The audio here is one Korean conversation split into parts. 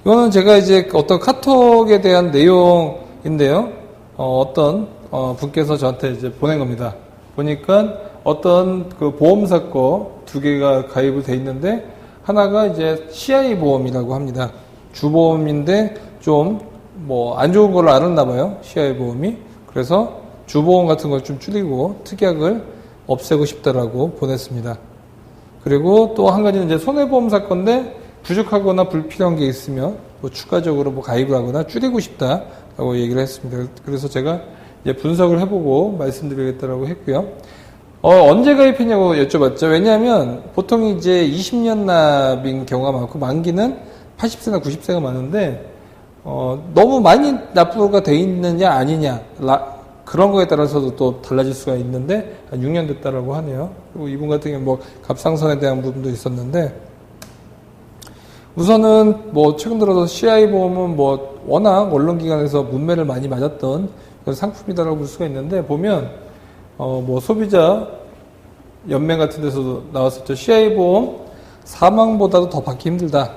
이거는 제가 이제 어떤 카톡에 대한 내용인데요. 어떤 분께서 저한테 이제 보낸 겁니다. 보니까 어떤 그 보험사 거 2개가 가입을 돼 있는데 하나가 이제 CI 보험이라고 합니다. 주보험인데 좀 뭐 안 좋은 걸 알았나 봐요. CI 보험이. 그래서 주보험 같은 걸 좀 줄이고 특약을 없애고 싶다라고 보냈습니다. 그리고 또 한 가지는 이제 손해보험사 건데 부족하거나 불필요한 게 있으면 뭐 추가적으로 뭐 가입을 하거나 줄이고 싶다라고 얘기를 했습니다. 그래서 제가 이제 분석을 해보고 말씀드리겠다라고 했고요. 언제 가입했냐고 여쭤봤죠. 왜냐하면 보통 이제 20년 납인 경우가 많고 만기는 80세나 90세가 많은데 너무 많이 납부가 돼 있느냐 아니냐 그런 거에 따라서도 또 달라질 수가 있는데 한 6년 됐다라고 하네요. 그리고 이분 같은 경우는 뭐 갑상선에 대한 부분도 있었는데 우선은 뭐 최근 들어서 CI 보험은 뭐 워낙 언론기관에서 문매를 많이 맞았던 그런 상품이다라고 볼 수가 있는데 보면 뭐 소비자 연맹 같은 데서도 나왔었죠. CI 보험 사망보다도 더 받기 힘들다.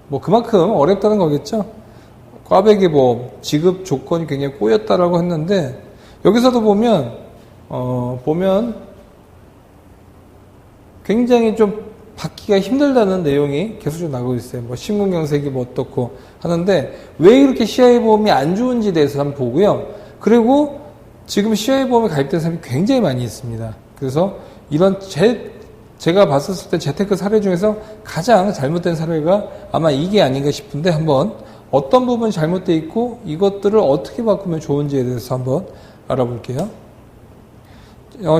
뭐 그만큼 어렵다는 거겠죠. 꽈배기 보험 지급 조건이 굉장히 꼬였다라고 했는데 여기서도 보면 굉장히 좀 받기가 힘들다는 내용이 계속 나오고 있어요. 뭐 심근경색이 뭐 어떻고 하는데 왜 이렇게 CI 보험이 안 좋은지에 대해서 한번 보고요. 그리고 지금 CI 보험에 가입된 사람이 굉장히 많이 있습니다. 그래서 이런 제가 봤었을 때 재테크 사례 중에서 가장 잘못된 사례가 아마 이게 아닌가 싶은데 한번 어떤 부분이 잘못되어 있고 이것들을 어떻게 바꾸면 좋은지에 대해서 한번 알아볼게요.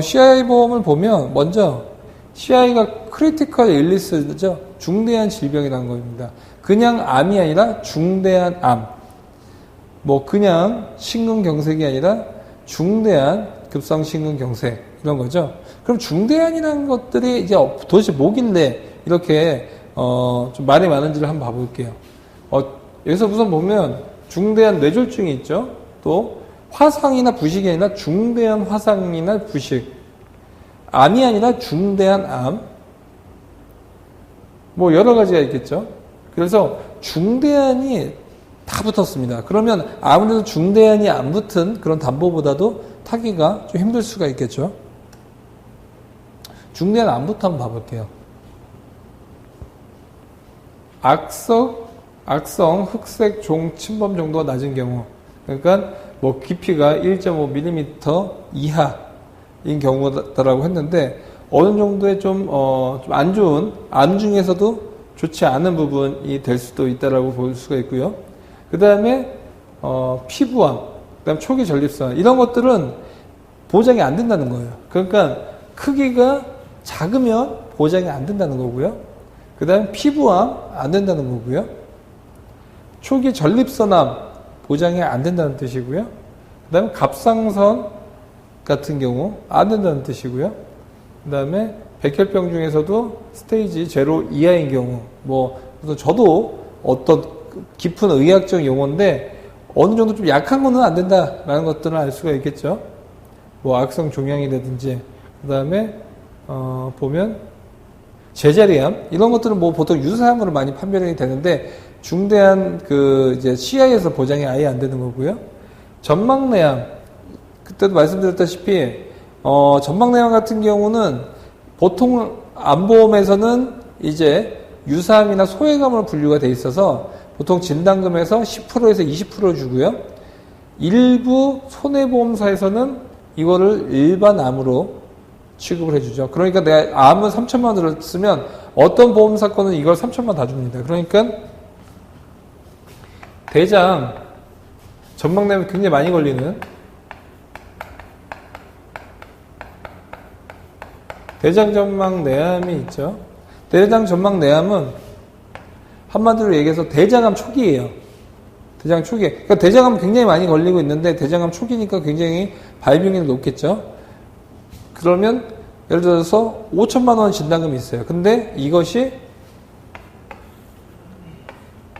CI 보험을 보면 먼저 CI가 크리티컬 일리스죠. 중대한 질병이라는 겁니다. 그냥 암이 아니라 중대한 암. 뭐 그냥 심근경색이 아니라 중대한 급성심근경색 이런 거죠. 그럼 중대한이라는 것들이 이제 도대체 뭐길래 이렇게 좀 말이 많은지를 한번 봐볼게요. 여기서 우선 보면 중대한 뇌졸중이 있죠. 또 화상이나 부식이 아니라 중대한 화상이나 부식. 암이 아니라 중대한 암. 뭐 여러 가지가 있겠죠. 그래서 중대한이 다 붙었습니다. 그러면 아무래도 중대한이 안 붙은 그런 담보보다도 타기가 좀 힘들 수가 있겠죠. 중대한 암부터 한번 봐볼게요. 악성 흑색 종 침범 정도가 낮은 경우, 그러니까 뭐 깊이가 1.5mm 이하인 경우다라고 했는데 어느 정도의 좀 안 좋은 암 중에서도 좋지 않은 부분이 될 수도 있다라고 볼 수가 있고요. 그 다음에 피부암, 그다음 초기 전립선 이런 것들은 보장이 안 된다는 거예요. 그러니까 크기가 작으면 보장이 안 된다는 거고요. 그 다음에 피부암 안 된다는 거고요. 초기 전립선암 보장이 안 된다는 뜻이고요. 그 다음에 갑상선 같은 경우 안 된다는 뜻이고요. 그 다음에 백혈병 중에서도 스테이지 0 이하인 경우 뭐 저도 어떤 깊은 의학적 용어인데 어느 정도 좀 약한 거는 안 된다라는 것들은 알 수가 있겠죠. 뭐 악성 종양이라든지 그 다음에 보면 제자리암 이런 것들은 뭐 보통 유사암으로 많이 판별이 되는데 중대한 이제 CI에서 보장이 아예 안 되는 거고요. 전막내암 그때도 말씀드렸다시피 전막내암 같은 경우는 보통 암보험에서는 이제 유사암이나 소외감으로 분류가 돼 있어서 보통 진단금에서 10%에서 20% 주고요. 일부 손해보험사에서는 이거를 일반 암으로 취급을 해주죠. 그러니까 내가 암은 3천만 원 들었으면 어떤 보험사 건은 이걸 3천만 원 다 줍니다. 그러니까 대장 전막내암이 굉장히 많이 걸리는 대장 전막내암이 있죠. 대장 전막내암은 한마디로 얘기해서 대장암 초기예요. 대장 초기. 그러니까 대장암 굉장히 많이 걸리고 있는데 대장암 초기니까 굉장히 발병률이 높겠죠. 그러면 예를 들어서 5천만 원 진단금이 있어요. 근데 이것이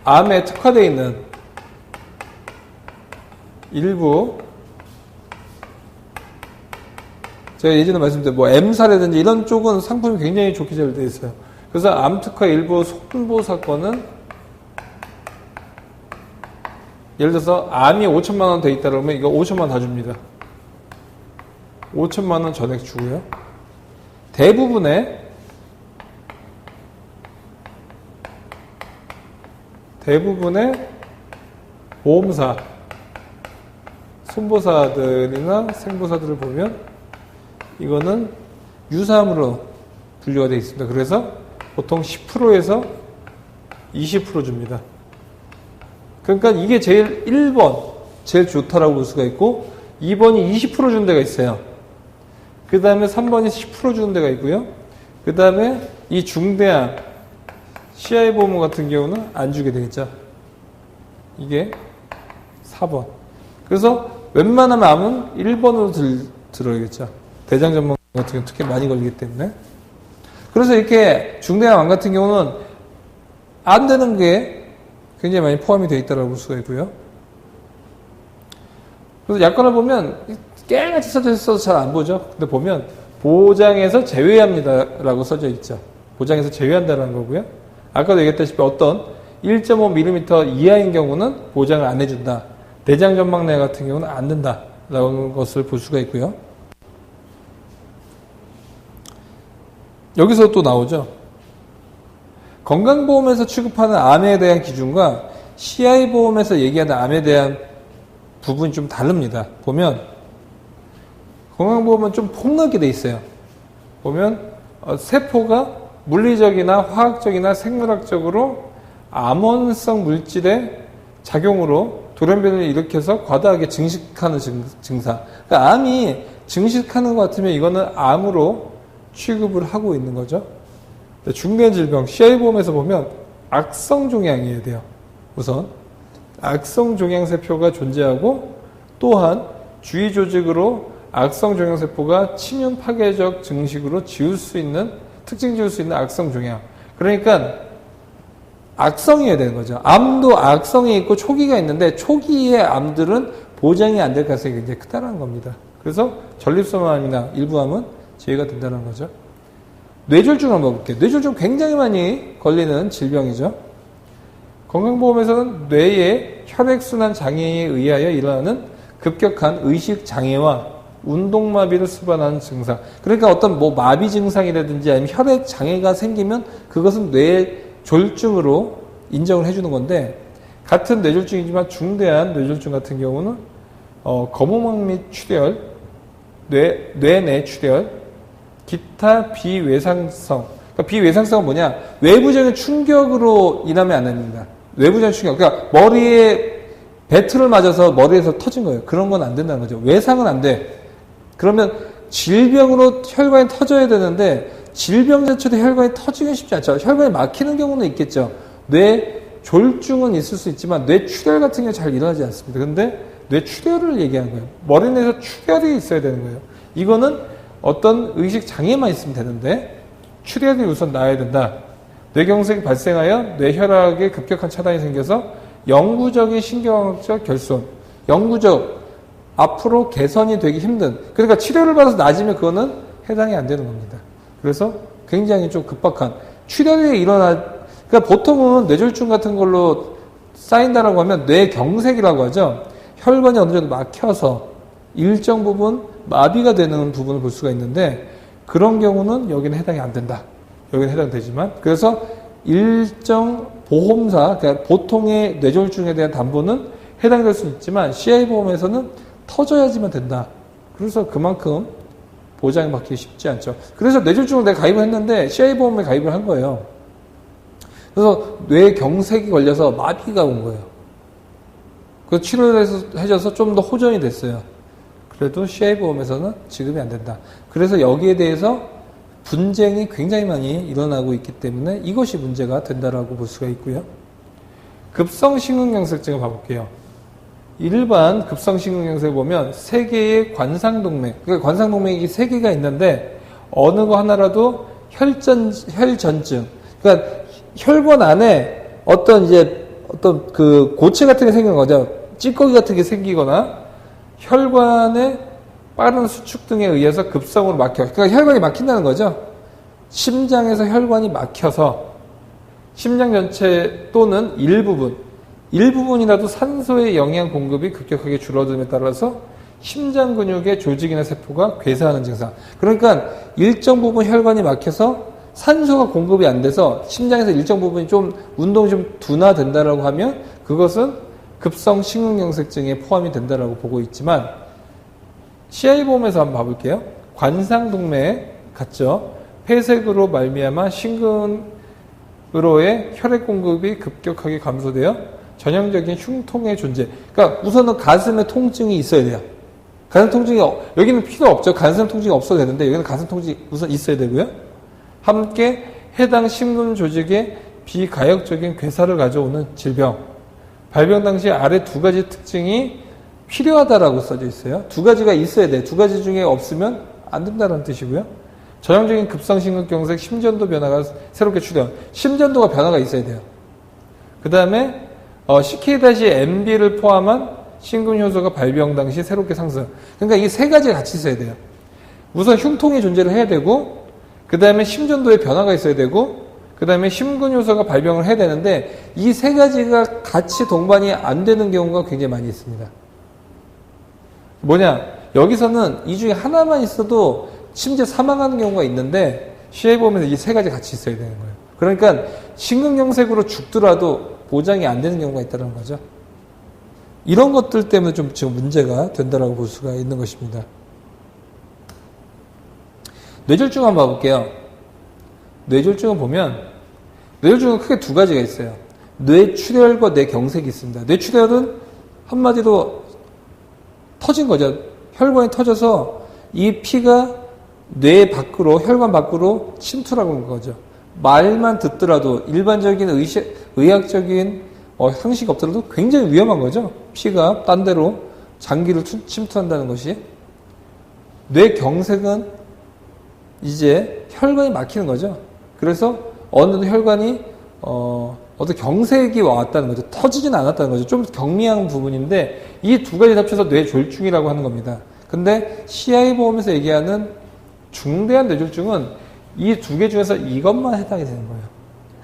암에 특화되어 있는 일부 제가 예전에 말씀드린 뭐 M사라든지 이런 쪽은 상품이 굉장히 좋게 잘 되어 있어요. 그래서 암특화 일부 손보 사건은 예를 들어서 암이 5천만 원 돼 있다 그러면 이거 5천만 원 다 줍니다. 5천만 원 전액 주고요. 대부분의 보험사, 손보사들이나 생보사들을 보면 이거는 유사암으로 분류가 되어 있습니다. 그래서 보통 10%에서 20% 줍니다. 그러니까 이게 제일 1번, 제일 좋다라고 볼 수가 있고 2번이 20% 주는 데가 있어요. 그 다음에 3번이 10% 주는 데가 있고요. 그 다음에 이 중대암, CI 보험 같은 경우는 안 주게 되겠죠. 이게 4번. 그래서 웬만하면 암은 1번으로 들어야겠죠. 대장전망 같은 경우 특히 많이 걸리기 때문에. 그래서 이렇게 중대암 암 같은 경우는 안 되는 게 굉장히 많이 포함이 되어 있다고 볼 수가 있고요. 그래서 약관을 보면 깨알같이 써져 있어서 잘 안 보죠. 근데 보면 보장에서 제외합니다라고 써져 있죠. 보장에서 제외한다는 거고요. 아까도 얘기했다시피 어떤 1.5mm 이하인 경우는 보장을 안 해준다. 대장전망내 같은 경우는 안 된다라는 것을 볼 수가 있고요. 여기서 또 나오죠. 건강보험에서 취급하는 암에 대한 기준과 CI보험에서 얘기하는 암에 대한 부분이 좀 다릅니다. 보면 건강보험은 좀 폭넓게 돼 있어요. 보면 세포가 물리적이나 화학적이나 생물학적으로 암원성 물질의 작용으로 돌연변이를 일으켜서 과다하게 증식하는 증상. 그러니까 암이 증식하는 것 같으면 이거는 암으로 취급을 하고 있는 거죠. 중대한 질병, CI보험에서 보면 악성종양이어야 돼요. 우선 악성종양세포가 존재하고 또한 주위 조직으로 악성종양세포가 침윤 파괴적 증식으로 특징 지을 수 있는 악성종양. 그러니까 악성이어야 되는 거죠. 암도 악성이 있고 초기가 있는데 초기의 암들은 보장이 안 될 가능성이 굉장히 크다는 겁니다. 그래서 전립선암이나 일부암은 제외가 된다는 거죠. 뇌졸중 한번 볼게요. 뇌졸중 굉장히 많이 걸리는 질병이죠. 건강보험에서는 뇌의 혈액순환 장애에 의하여 일어나는 급격한 의식장애와 운동마비를 수반하는 증상. 그러니까 어떤 마비 증상이라든지 아니면 혈액장애가 생기면 그것은 뇌졸중으로 인정을 해주는 건데, 같은 뇌졸중이지만 중대한 뇌졸중 같은 경우는 거모막 및 출혈, 뇌내 출혈, 기타 비외상성. 그러니까 비외상성은 뭐냐? 외부적인 충격으로 인하면 안 됩니다. 외부적인 충격. 그러니까 머리에 배틀을 맞아서 머리에서 터진 거예요. 그런 건 안 된다는 거죠. 외상은 안 돼. 그러면 질병으로 혈관이 터져야 되는데 질병 자체도 혈관이 터지기 쉽지 않죠. 혈관이 막히는 경우는 있겠죠. 뇌 졸중은 있을 수 있지만 뇌 출혈 같은 게 잘 일어나지 않습니다. 근데 뇌 출혈을 얘기하는 거예요. 머리 내에서 출혈이 있어야 되는 거예요. 이거는 어떤 의식 장애만 있으면 되는데 출혈이 우선 나야 된다. 뇌경색이 발생하여 뇌혈압의 급격한 차단이 생겨서 영구적인 신경학적 결손, 영구적 앞으로 개선이 되기 힘든. 그러니까 치료를 받아서 나아지면 그거는 해당이 안 되는 겁니다. 그래서 굉장히 좀 급박한 출혈이 그러니까 보통은 뇌졸중 같은 걸로 쌓인다라고 하면 뇌경색이라고 하죠. 혈관이 어느 정도 막혀서 일정 부분 마비가 되는 부분을 볼 수가 있는데 그런 경우는 여기는 해당이 안 된다. 여기는 해당되지만 그래서 일정 보험사, 그러니까 보통의 뇌졸중에 대한 담보는 해당될 수 있지만 CI보험에서는 터져야지만 된다. 그래서 그만큼 보장을 받기 쉽지 않죠. 그래서 뇌졸중을 내가 가입을 했는데 CI보험에 가입을 한 거예요. 그래서 뇌경색이 걸려서 마비가 온 거예요. 그 치료를 해줘서 좀 더 호전이 됐어요. 그래도 CI보험에서는 지급이 안 된다. 그래서 여기에 대해서 분쟁이 굉장히 많이 일어나고 있기 때문에 이것이 문제가 된다라고 볼 수가 있고요. 급성심근경색증을 봐볼게요. 일반 급성심근경색을 보면 세 개의 관상동맥, 그러니까 관상동맥이 세 개가 있는데 어느 거 하나라도 혈전증, 그러니까 혈관 안에 어떤 그 고체 같은 게 생기는 거죠. 찌꺼기 같은 게 생기거나 혈관의 빠른 수축 등에 의해서 급성으로 막혀. 그러니까 혈관이 막힌다는 거죠. 심장에서 혈관이 막혀서 심장 전체 또는 일부분이라도 산소의 영양 공급이 급격하게 줄어듦에 따라서 심장 근육의 조직이나 세포가 괴사하는 증상. 그러니까 일정 부분 혈관이 막혀서 산소가 공급이 안 돼서 심장에서 일정 부분이 좀 운동이 좀 둔화된다라고 하면 그것은 급성 심근경색증에 포함이 된다라고 보고 있지만 CI보험에서 한번 봐볼게요. 관상동맥 같죠. 폐색으로 말미암아 심근으로의 혈액 공급이 급격하게 감소되어 전형적인 흉통의 존재. 그러니까 우선은 가슴에 통증이 있어야 돼요. 가슴 통증이 여기는 필요 없죠. 가슴 통증이 없어도 되는데 여기는 가슴 통증이 우선 있어야 되고요. 함께 해당 심근 조직의 비가역적인 괴사를 가져오는 질병. 발병 당시 아래 두 가지 특징이 필요하다라고 써져 있어요. 두 가지가 있어야 돼요. 두 가지 중에 없으면 안 된다는 뜻이고요. 전형적인 급성심근경색, 심전도 변화가 새롭게 출현. 심전도가 변화가 있어야 돼요. 그 다음에 CK-MB를 포함한 심근효소가 발병 당시 새롭게 상승. 그러니까 이 세 가지가 같이 있어야 돼요. 우선 흉통이 존재를 해야 되고, 그 다음에 심전도의 변화가 있어야 되고, 그 다음에 심근효소가 발병을 해야 되는데, 이 세 가지가 같이 동반이 안 되는 경우가 굉장히 많이 있습니다. 뭐냐? 여기서는 이 중에 하나만 있어도 심지어 사망하는 경우가 있는데, CI보험에서 이 세 가지 같이 있어야 되는 거예요. 그러니까 심근경색으로 죽더라도 보장이 안 되는 경우가 있다는 거죠. 이런 것들 때문에 좀 지금 문제가 된다라고 볼 수가 있는 것입니다. 뇌졸중 한번 봐볼게요. 뇌졸중을 보면 뇌졸중은 크게 두 가지가 있어요. 뇌출혈과 뇌경색이 있습니다. 뇌출혈은 한마디로 터진 거죠. 혈관이 터져서 이 피가 뇌 밖으로, 혈관 밖으로 침투하고 있는 거죠. 말만 듣더라도 일반적인 의학적인 상식이 없더라도 굉장히 위험한 거죠. 피가 딴 데로 장기를 침투한다는 것이. 뇌경색은 이제 혈관이 막히는 거죠. 그래서 어느 혈관이 어떤 경색이 왔다는 거죠. 터지진 않았다는 거죠. 좀 경미한 부분인데 이 두 가지 합쳐서 뇌졸중이라고 하는 겁니다. 근데 CI보험에서 얘기하는 중대한 뇌졸중은 이 두 개 중에서 이것만 해당이 되는 거예요.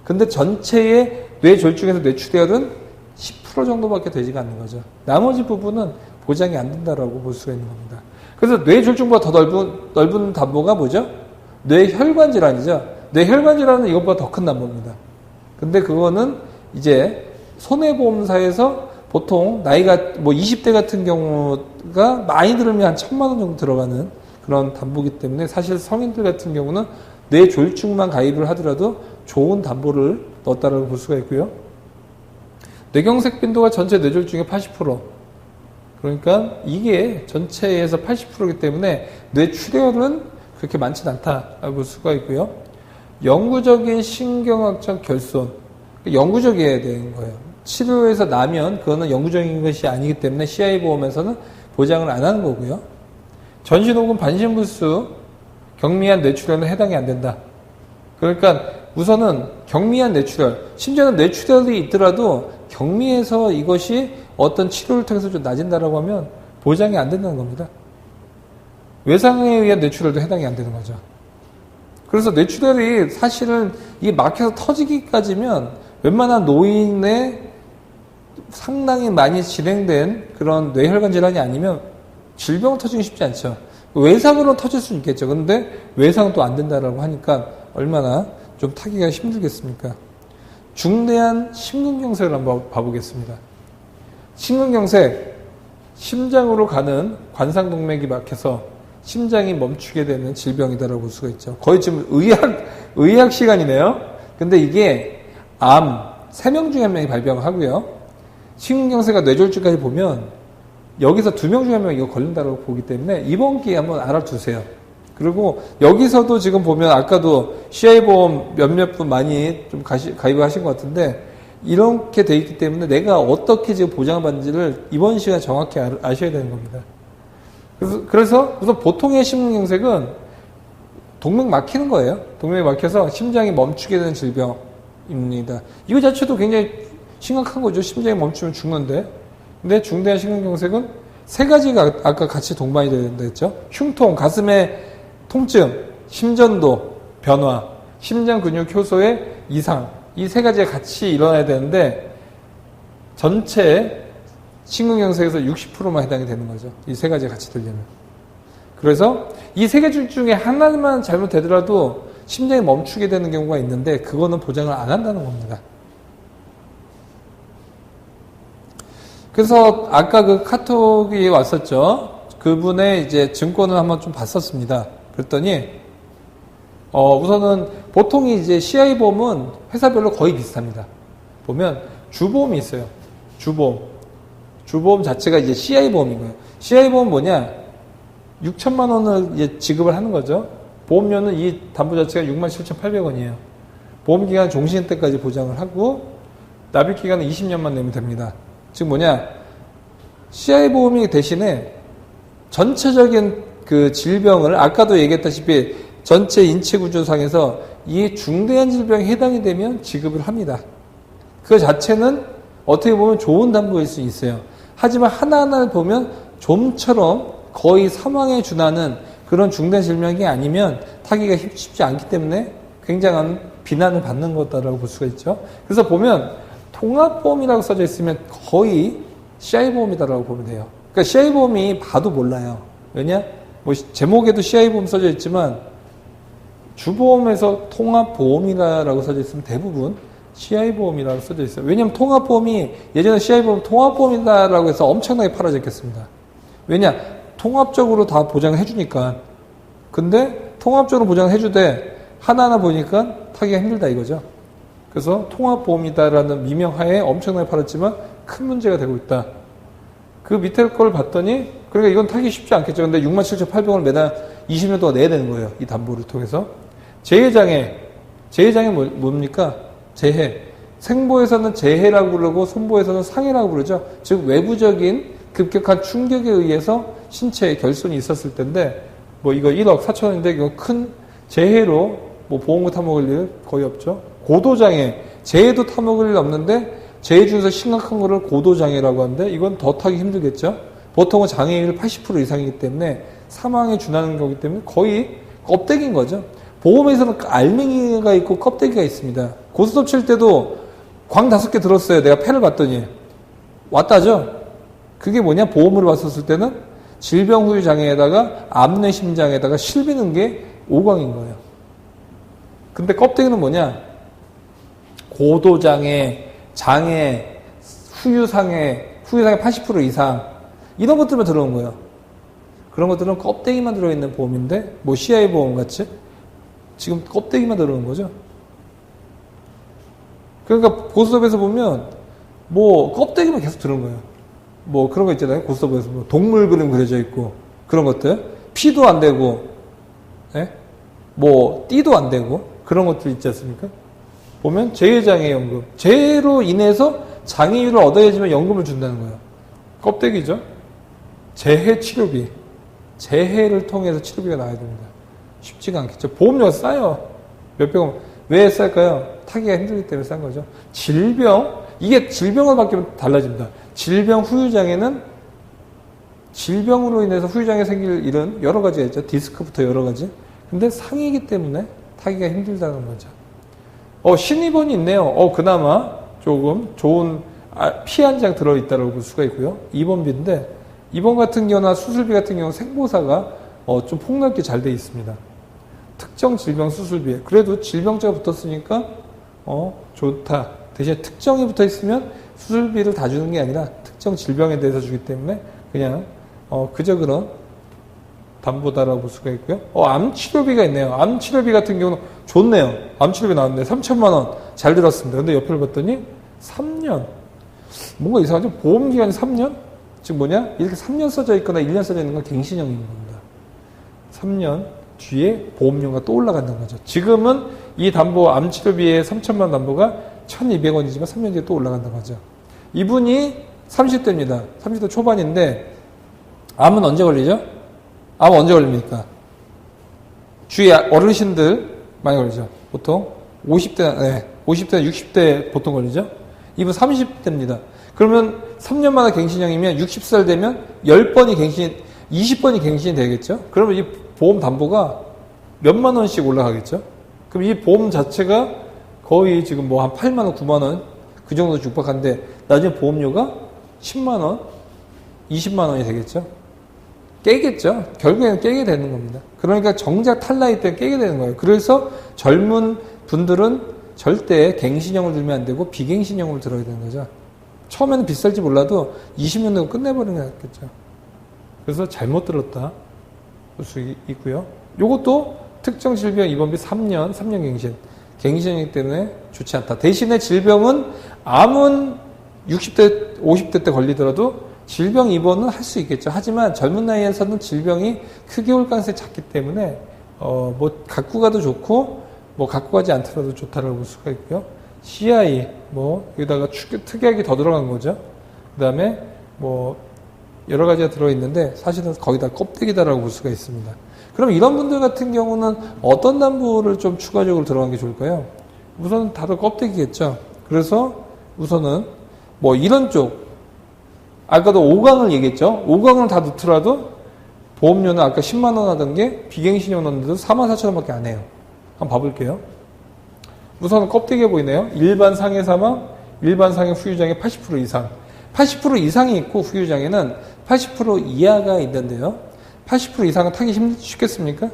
근데 전체의 뇌졸중에서 뇌출혈은 10% 정도밖에 되지가 않는 거죠. 나머지 부분은 보장이 안 된다라고 볼 수가 있는 겁니다. 그래서 뇌졸중보다 더 넓은 담보가 뭐죠? 뇌혈관 질환이죠. 뇌혈관 질환은 이것보다 더 큰 담보입니다. 근데 그거는 이제 손해보험사에서 보통 나이가 20대 같은 경우가 많이 들으면 한 1,000만 원 정도 들어가는 그런 담보기 때문에 사실 성인들 같은 경우는 뇌졸중만 가입을 하더라도 좋은 담보를 넣었다라고 볼 수가 있고요. 뇌경색 빈도가 전체 뇌졸중의 80%. 그러니까 이게 전체에서 80%이기 때문에 뇌출혈은 그렇게 많지는 않다라고 볼 수가 있고요. 영구적인 신경학적 결손. 영구적이어야 되는 거예요. 치료에서 나면 그거는 영구적인 것이 아니기 때문에 CI보험에서는 보장을 안 하는 거고요. 전신 혹은 반신불수, 경미한 뇌출혈은 해당이 안 된다. 그러니까 우선은 경미한 뇌출혈, 심지어는 뇌출혈이 있더라도 경미해서 이것이 어떤 치료를 통해서 좀 나아진다라고 하면 보장이 안 된다는 겁니다. 외상에 의한 뇌출혈도 해당이 안 되는 거죠. 그래서 뇌출혈이 사실은 이 막혀서 터지기까지면 웬만한 노인의 상당히 많이 진행된 그런 뇌혈관 질환이 아니면 질병을 터지기 쉽지 않죠. 외상으로 터질 수는 있겠죠. 근데 외상도 안 된다라고 하니까 얼마나 좀 타기가 힘들겠습니까? 중대한 심근경색을 한번 봐보겠습니다. 심근경색, 심장으로 가는 관상동맥이 막혀서 심장이 멈추게 되는 질병이다라고 볼 수가 있죠. 거의 지금 의학 시간이네요. 근데 이게 암, 3명 중에 1명이 발병하고요. 심근경색과 뇌졸중까지 보면 여기서 2명 중에 1명이 이거 걸린다고 보기 때문에 이번 기회에 한번 알아두세요. 그리고 여기서도 지금 보면 아까도 CI보험 몇몇 분 많이 좀 가입을 하신 것 같은데 이렇게 돼 있기 때문에 내가 어떻게 지금 보장을 받는지를 이번 시간에 정확히 아셔야 되는 겁니다. 그래서 우선 보통의 심근경색은 동맥 막히는 거예요. 동맥이 막혀서 심장이 멈추게 되는 질병입니다. 이거 자체도 굉장히 심각한 거죠. 심장이 멈추면 죽는데. 근데 중대한 심근경색은 세 가지가 아까 같이 동반이 된다 했죠. 흉통, 가슴의 통증, 심전도, 변화. 심장 근육 효소의 이상, 이 세 가지가 같이 일어나야 되는데 전체 심근경색에서 60%만 해당이 되는 거죠. 이 세 가지가 같이 들리면. 그래서 이 세 가지 중에 하나만 잘못되더라도 심장이 멈추게 되는 경우가 있는데 그거는 보장을 안 한다는 겁니다. 그래서 아까 그 카톡이 왔었죠. 그분의 이제 증권을 한번 좀 봤었습니다. 그랬더니 우선은 보통 이제 CI 보험은 회사별로 거의 비슷합니다. 보면 주보험이 있어요. 주보험 자체가 이제 CI 보험인 거예요. CI 보험 뭐냐? 6천만 원을 이제 지급을 하는 거죠. 보험료는 이 담보 자체가 67,800원이에요. 보험기간 종신 때까지 보장을 하고 납입기간은 20년만 내면 됩니다. 즉 뭐냐? CI 보험이 대신에 전체적인 그 질병을 아까도 얘기했다시피 전체 인체 구조상에서 이 중대한 질병에 해당이 되면 지급을 합니다. 그 자체는 어떻게 보면 좋은 담보일 수 있어요. 하지만 하나하나를 보면 좀처럼 거의 사망에 준하는 그런 중대한 질병이 아니면 타기가 쉽지 않기 때문에 굉장한 비난을 받는 거다라고 볼 수가 있죠. 그래서 보면 통합보험이라고 써져 있으면 거의 CI보험이다라고 보면 돼요. 그러니까 CI보험이 봐도 몰라요. 왜냐? 뭐 제목에도 CI보험 써져 있지만 주보험에서 통합보험이라고 써져 있으면 대부분 CI보험이라고 써져 있어요. 왜냐하면 통합보험이 예전에 CI보험 통합보험이다라고 해서 엄청나게 팔아졌겠습니다. 왜냐? 통합적으로 다 보장을 해주니까. 근데 통합적으로 보장을 해주되 하나하나 보니까 타기가 힘들다 이거죠. 그래서 통합보험이다라는 미명하에 엄청나게 팔았지만 큰 문제가 되고 있다. 그 밑에 걸 봤더니 그러니까 이건 타기 쉽지 않겠죠. 근데 67,800원을 매달 20년 동안 내야 되는 거예요. 이 담보를 통해서. 재해장애 뭡니까? 재해. 생보에서는 재해라고 부르고 손보에서는 상해라고 부르죠. 즉 외부적인 급격한 충격에 의해서 신체에 결손이 있었을 텐데 뭐 이거 1억 4천원인데 이거 큰 재해로 뭐 보험금 타먹을 일 거의 없죠. 고도장애. 재해도 타먹을 일 없는데 재해 중에서 심각한 거를 고도장애라고 하는데 이건 더 타기 힘들겠죠. 보통은 장애율 80% 이상이기 때문에 사망에 준하는 거기 때문에 거의 껍데기인 거죠. 보험에서는 알맹이가 있고 껍데기가 있습니다. 고스톱 칠 때도 광 5개 들었어요. 내가 패를 봤더니 왔다죠. 그게 뭐냐? 보험으로 봤었을 때는 질병 후유 장애에다가 암내 심장에다가 실비는 게 5광인 거예요. 근데 껍데기는 뭐냐? 고도장애, 장애, 후유장애 80% 이상 이런 것들만 들어온 거예요. 그런 것들은 껍데기만 들어있는 보험인데 뭐 CI 보험 같이 지금 껍데기만 들어오는 거죠. 그러니까 고스톱에서 보면 뭐 껍데기만 계속 들어온 거예요. 뭐 그런 거 있잖아요. 고스톱에서 뭐 동물 그림 그려져 있고 그런 것들 피도 안 되고 뭐 띠도 안 되고 그런 것들 있지 않습니까? 보면 재해장애연금 재해로 인해서 장애율을 얻어야지만 연금을 준다는 거예요. 껍데기죠. 재해치료비 재해를 통해서 치료비가 나와야 됩니다. 쉽지가 않겠죠. 보험료가 싸요. 몇백원. 왜 쌀까요? 타기가 힘들기 때문에 싼 거죠. 질병, 이게 질병으로 바뀌면 달라집니다. 질병 후유장애는 질병으로 인해서 후유장애 생길 일은 여러 가지가 있죠. 디스크부터 여러 가지. 근데 상이기 때문에 타기가 힘들다는 거죠. 신입원이 있네요. 그나마 조금 좋은 피 한 장 들어있다고 볼 수가 있고요. 입원비인데, 입원 같은 경우나 수술비 같은 경우 생보사가 좀 폭넓게 잘 돼 있습니다. 특정 질병 수술비에. 그래도 질병자가 붙었으니까, 좋다. 대신에 특정이 붙어 있으면 수술비를 다 주는 게 아니라 특정 질병에 대해서 주기 때문에 그냥, 그저 그런 담보다라고 볼 수가 있고요. 암치료비가 있네요. 암치료비 같은 경우는 좋네요. 암치료비 나왔는데 3천만원 잘 들었습니다. 근데 옆을 봤더니 3년. 뭔가 이상하죠? 보험기간이 3년? 즉 뭐냐? 이렇게 3년 써져 있거나 1년 써져 있는 건 갱신형인 겁니다. 3년 뒤에 보험료가 또 올라간다는 거죠. 지금은 이 담보 암치료비의 3천만 담보가 1,200원이지만 3년 뒤에 또 올라간다는 거죠. 이분이 30대입니다. 30대 초반인데 암은 언제 걸리죠? 암 언제 걸립니까? 주위 어르신들 많이 걸리죠. 보통 50대, 60대 보통 걸리죠. 이분 30대입니다. 그러면 3년 만에 갱신형이면 60살 되면 10번이 갱신, 20번이 갱신이 되겠죠. 그러면 이 보험 담보가 몇만 원씩 올라가겠죠. 그럼 이 보험 자체가 거의 지금 뭐 한 8만 원, 9만 원 그 정도 육박한데 나중에 보험료가 10만 원, 20만 원이 되겠죠. 깨겠죠. 결국에는 깨게 되는 겁니다. 그러니까 정작 탈나이 때 깨게 되는 거예요. 그래서 젊은 분들은 절대 갱신형을 들면 안 되고 비갱신형을 들어야 되는 거죠. 처음에는 비쌀지 몰라도 20년 되고 끝내버리는 게 낫겠죠. 그래서 잘못 들었다 볼 수 있고요. 요것도 특정 질병 입원비 3년 갱신. 갱신이기 때문에 좋지 않다. 대신에 질병은 암은 60대, 50대 때 걸리더라도 질병 입원은 할 수 있겠죠. 하지만 젊은 나이에서는 질병이 크게 올 가능성이 작기 때문에 뭐 갖고 가도 좋고 뭐 갖고 가지 않더라도 좋다라고 볼 수가 있고요. CI 뭐 여기다가 특약이 더 들어간 거죠. 그다음에 뭐 여러 가지가 들어 있는데 사실은 거기다 껍데기다라고 볼 수가 있습니다. 그럼 이런 분들 같은 경우는 어떤 담보를 좀 추가적으로 들어간 게 좋을까요? 우선은 다들 껍데기겠죠. 그래서 우선은 뭐 이런 쪽 아까도 5강을 얘기했죠. 5강을 다 넣더라도 보험료는 아까 10만 원 하던 게 비갱신형 넣는데도 44,000원밖에 안 해요. 한번 봐볼게요. 우선은 껍데기가 보이네요. 일반 상해 사망, 일반 상해 후유장애 80% 이상. 80% 이상이 있고 후유장애는 80% 이하가 있는데요. 80% 이상은 타기 쉽겠습니까?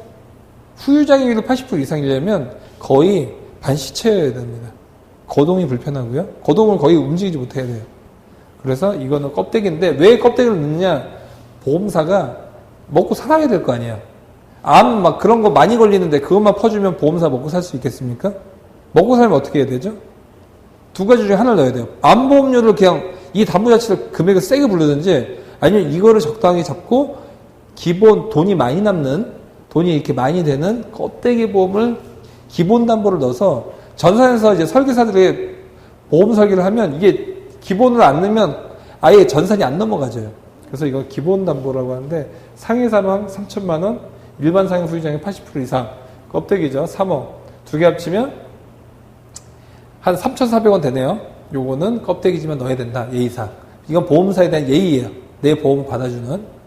후유장애율이 80% 이상이려면 거의 반시체여야 됩니다. 거동이 불편하고요. 거동을 거의 움직이지 못해야 돼요. 그래서 이거는 껍데기인데 왜 껍데기를 넣느냐? 보험사가 먹고 살아야 될 거 아니에요. 암 막 그런 거 많이 걸리는데 그것만 퍼주면 보험사 먹고 살 수 있겠습니까? 먹고 살면 어떻게 해야 되죠? 두 가지 중에 하나를 넣어야 돼요. 암보험료를 그냥 이 담보 자체를 금액을 세게 부르든지 아니면 이거를 적당히 잡고 기본 돈이 많이 남는 돈이 이렇게 많이 되는 껍데기 보험을 기본 담보를 넣어서 전산에서 이제 설계사들이 보험 설계를 하면 이게 기본을 안 넣으면 아예 전산이 안 넘어가져요. 그래서 이거 기본 담보라고 하는데 상해 사망 3천만 원, 일반 상해 후유장애 80% 이상, 껍데기죠. 3억. 두 개 합치면 한 3,400원 되네요. 요거는 껍데기지만 넣어야 된다. 예의상. 이건 보험사에 대한 예의예요. 내 보험을 받아주는.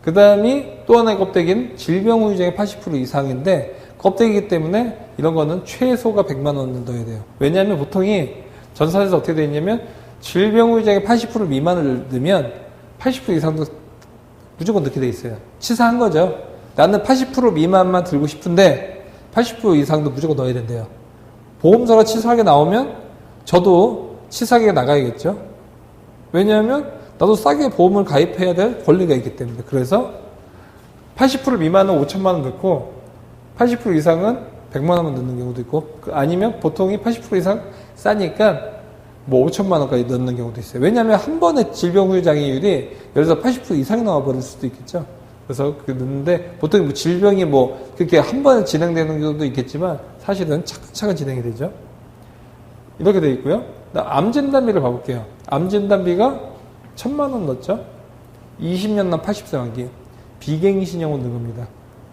그 다음이 또 하나의 껍데기는 질병 후유장애 80% 이상인데 껍데기이기 때문에 이런 거는 최소가 100만 원을 넣어야 돼요. 왜냐하면 보통이 전산에서 어떻게 되어 있냐면 질병 후유장애 80% 미만을 넣으면 80% 이상도 무조건 넣게 돼 있어요. 치사한 거죠. 나는 80% 미만만 들고 싶은데 80% 이상도 무조건 넣어야 된대요. 보험사가 치사하게 나오면 저도 치사하게 나가야겠죠. 왜냐하면 나도 싸게 보험을 가입해야 될 권리가 있기 때문에. 그래서 80% 미만은 5천만 원 넣고 80% 이상은 100만 원만 넣는 경우도 있고 아니면 보통이 80% 이상 싸니까 뭐 5천만 원까지 넣는 경우도 있어요. 왜냐하면 한 번에 질병 후유장애율이 예를 들어서 80% 이상이 나와버릴 수도 있겠죠. 그래서 그 넣는데 보통 뭐 질병이 뭐 그렇게 한 번에 진행되는 경우도 있겠지만 사실은 차근차근 진행이 되죠. 이렇게 되어 있고요. 암 진단비를 봐볼게요. 암 진단비가 1,000만 원 넣었죠. 20년 난 80세 만기 비갱신형으로 넣은 겁니다.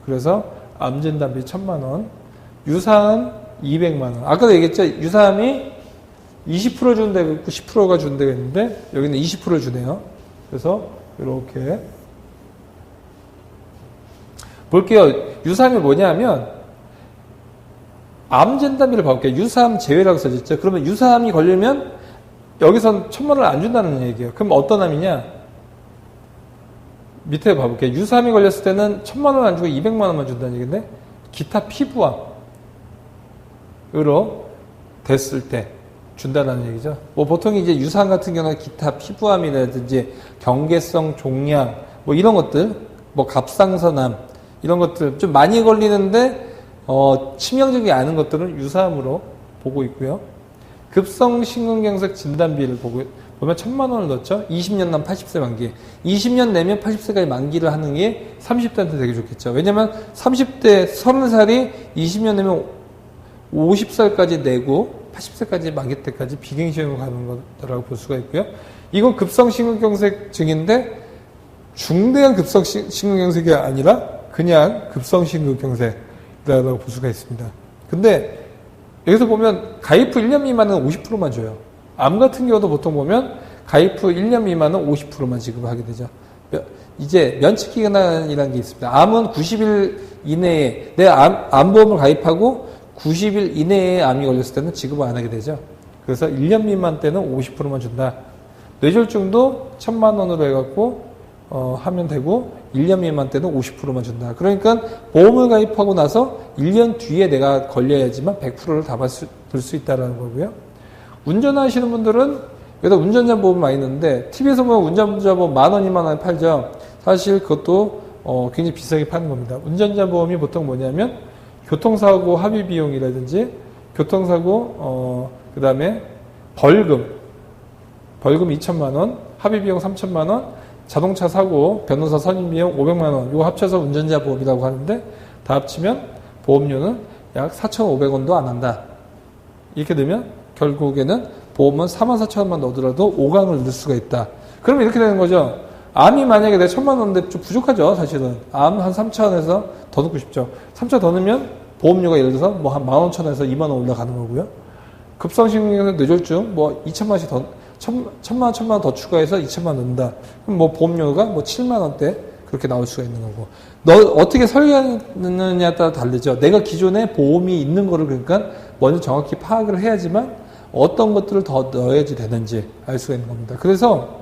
그래서 암 진단비 1,000만 원, 유사암 200만 원. 아까도 얘기했죠. 유사암이 20% 주는 데가 있고 10%가 주는 데가 있는데 여기는 20% 주네요. 그래서 이렇게 볼게요. 유사암이 뭐냐면 암 진단비를 봐볼게요. 유사암 제외라고 써졌죠. 그러면 유사암이 걸리면 여기선 1,000만 원을 안 준다는 얘기예요. 그럼 어떤 암이냐? 밑에 봐볼게요. 유사암이 걸렸을 때는 1,000만 원 안 주고 200만 원만 준다는 얘기인데 기타 피부암으로 됐을 때 준다는 얘기죠. 뭐 보통 이제 유사암 같은 경우는 기타 피부암이라든지 경계성 종양 뭐 이런 것들, 뭐 갑상선암 이런 것들 좀 많이 걸리는데 치명적이 않은 것들은 유사암으로 보고 있고요. 급성 심근경색 진단비를 보면 1,000만 원을 넣었죠. 20년 난 80세 만기. 20년 내면 80세까지 만기를 하는 게 30대한테 되게 좋겠죠. 왜냐면 30대 30살이 20년 내면 50살까지 내고 80세까지 만기 때까지 비갱신형으로 가는 거라고 볼 수가 있고요. 이건 급성 심근경색 증인데 중대한 급성 심근경색이 아니라 그냥 급성 심근경색이라고 볼 수가 있습니다. 근데 여기서 보면 가입 후 1년 미만은 50%만 줘요. 암 같은 경우도 보통 보면 가입 후 1년 미만은 50%만 지급하게 되죠. 이제 면책기간이라는 게 있습니다. 암은 90일 이내에 내 암보험을 가입하고 90일 이내에 암이 걸렸을 때는 지급을 안 하게 되죠. 그래서 1년 미만 때는 50%만 준다. 뇌졸중도 1,000만 원으로 해갖고 하면 되고 1년 미만 때는 50%만 준다. 그러니까 보험을 가입하고 나서 1년 뒤에 내가 걸려야지만 100%를 다 받을 수 있다는 거고요. 운전하시는 분들은 여기다 운전자 보험 많이 있는데 TV에서 보면 운전자 보험 10,000원, 20,000원에 팔죠. 사실 그것도 굉장히 비싸게 파는 겁니다. 운전자 보험이 보통 뭐냐면 교통사고 합의 비용이라든지 교통사고 그 다음에 벌금 2,000만 원, 합의 비용 3,000만 원, 자동차 사고 변호사 선임 비용 500만 원, 이거 합쳐서 운전자 보험이라고 하는데 다 합치면 보험료는 약 4,500원도 안 한다. 이렇게 되면 결국에는 보험은 44,000원만 넣더라도 5강을 넣을 수가 있다. 그러면 이렇게 되는 거죠. 암이 만약에 내가 1,000만 원인데 좀 부족하죠, 사실은. 암 한 3,000원에서 더 넣고 싶죠. 3,000원 더 넣으면 보험료가 예를 들어서 뭐 한 15,000원에서 20,000원 올라가는 거고요. 급성심경색 뇌졸중 뭐 2,000만원씩 더, 1,000만 원 더 추가해서 2,000만 원 넣는다. 그럼 뭐 보험료가 뭐 7만 원대 그렇게 나올 수가 있는 거고. 너 어떻게 설계하느냐에 따라 다르죠. 내가 기존에 보험이 있는 거를 그러니까 먼저 정확히 파악을 해야지만 어떤 것들을 더 넣어야지 되는지 알 수가 있는 겁니다. 그래서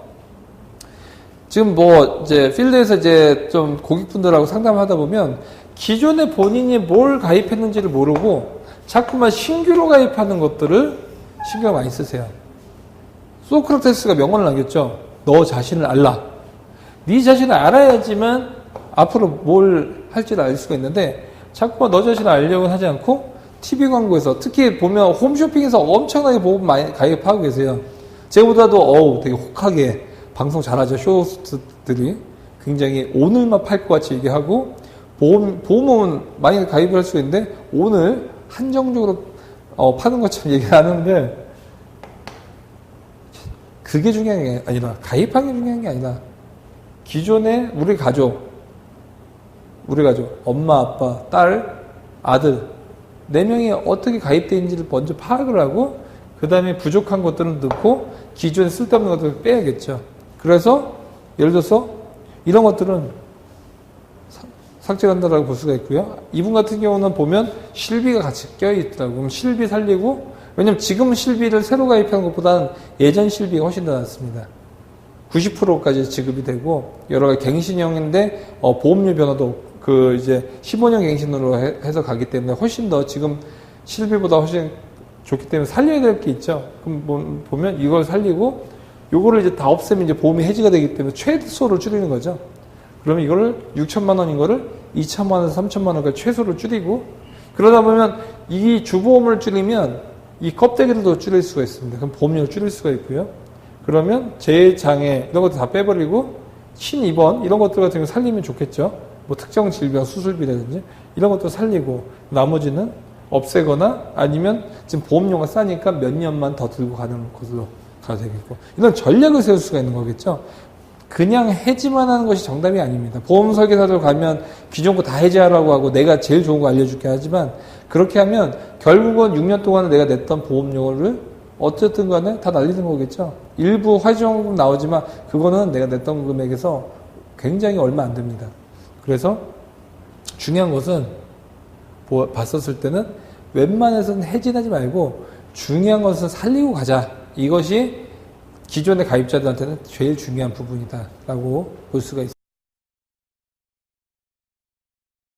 지금 뭐 이제 필드에서 이제 좀 고객분들하고 상담하다 보면 기존에 본인이 뭘 가입했는지를 모르고 자꾸만 신규로 가입하는 것들을 신경 많이 쓰세요. 소크라테스가 명언을 남겼죠. 너 자신을 알라. 네 자신을 알아야지만 앞으로 뭘 할지를 알 수가 있는데 자꾸만 너 자신을 알려고 하지 않고 TV 광고에서 특히 보면 홈쇼핑에서 엄청나게 보험 많이 가입하고 계세요. 제보다도 되게 혹하게 방송 잘하죠. 쇼호스트들이 굉장히 오늘만 팔 것 같이 얘기하고 보험은 많이 가입을 할 수 있는데 오늘 한정적으로 파는 것처럼 얘기하는데 그게 중요한 게 아니라 가입하는 게 중요한 게 아니라 기존에 우리 가족 엄마, 아빠, 딸, 아들 4명이 어떻게 가입되어 있는지를 먼저 파악을 하고 그 다음에 부족한 것들은 넣고 기존에 쓸데없는 것들을 빼야겠죠. 그래서 예를 들어서 이런 것들은 삭제한다라고 볼 수가 있고요. 이분 같은 경우는 보면 실비가 같이 껴있더라고요. 그럼 실비 살리고 왜냐면 지금 실비를 새로 가입한 것보다는 예전 실비가 훨씬 더 낫습니다. 90%까지 지급이 되고 여러 가지 갱신형인데 보험료 변화도 이제 15년 갱신으로 해서 가기 때문에 훨씬 더 지금 실비보다 훨씬 좋기 때문에 살려야 될 게 있죠. 그럼 보면 이걸 살리고 요거를 이제 다 없애면 이제 보험이 해지가 되기 때문에 최소를 줄이는 거죠. 그러면 이거를 6,000만 원인 거를 2,000만 원에서 3,000만 원까지 최소를 줄이고 그러다 보면 이 주보험을 줄이면 이 껍데기들도 줄일 수가 있습니다. 그럼 보험료를 줄일 수가 있고요. 그러면 재장애 이런 것도 다 빼버리고 신입원 이런 것들 같은 거 살리면 좋겠죠. 뭐 특정 질병 수술비라든지 이런 것도 살리고 나머지는 없애거나 아니면 지금 보험료가 싸니까 몇 년만 더 들고 가는 것으로 가야 되겠고 이런 전략을 세울 수가 있는 거겠죠. 그냥 해지만 하는 것이 정답이 아닙니다. 보험 설계사들 가면 기존 거 다 해지하라고 하고 내가 제일 좋은 거 알려줄게 하지만 그렇게 하면 결국은 6년 동안 내가 냈던 보험료를 어쨌든 간에 다 날리는 거겠죠. 일부 화지원금 나오지만 그거는 내가 냈던 금액에서 굉장히 얼마 안 됩니다. 그래서 중요한 것은 봤었을 때는 웬만해서는 해지하지 말고 중요한 것은 살리고 가자. 이것이 기존의 가입자들한테는 제일 중요한 부분이다라고 볼 수가 있습니다.